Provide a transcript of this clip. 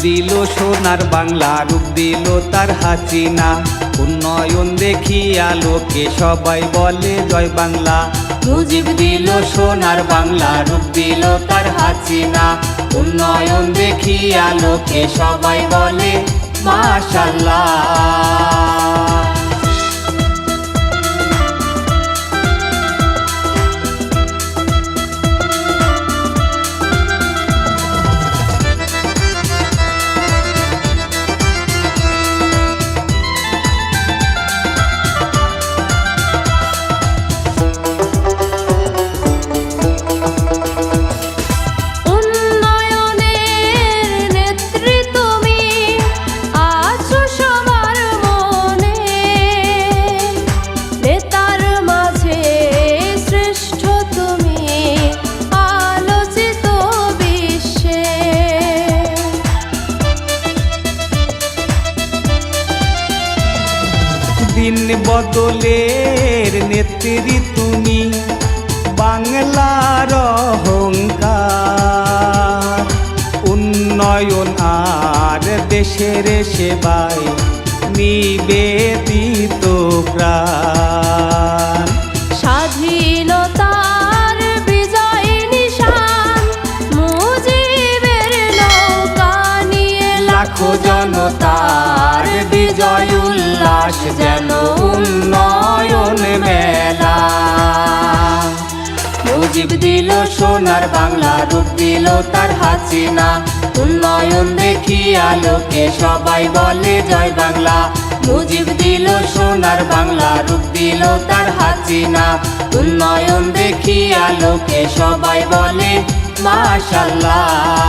দিল সোনার বাংলা, রূপ দিল তার হাসিনা। উন্নয়ন দেখিয়া লোকে সবাই বলে জয় বাংলা। মুজিব দিল সোনার বাংলা, রূপ দিল তার হাসিনা। উন্নয়ন দেখিয়া লোকে সবাই বলে মাশাআল্লাহ। দিন বদলের নেত্রী তুমি, বাংলার অহংকার। উন্নয়ন আর দেশের সেবায় নিবেদিত প্রাণ। স্বাধীনতার বিজয় নিশান, মুজিবের নৌকা নিয়ে লাখো জনতার বিজয় উল্লাস, যেন উন্নয়ন মেলা। মুজিব দিল সোনার বাংলা, রূপ দিল তার হাসিনা। উন্নয়ন দেখিয়া লোকে সবাই বলে জয় বাংলা। মুজিব দিল সোনার বাংলা, রূপ দিল তার হাসিনা। উন্নয়ন দেখিয়া লোকে সবাই বলে মাশাআল্লাহ।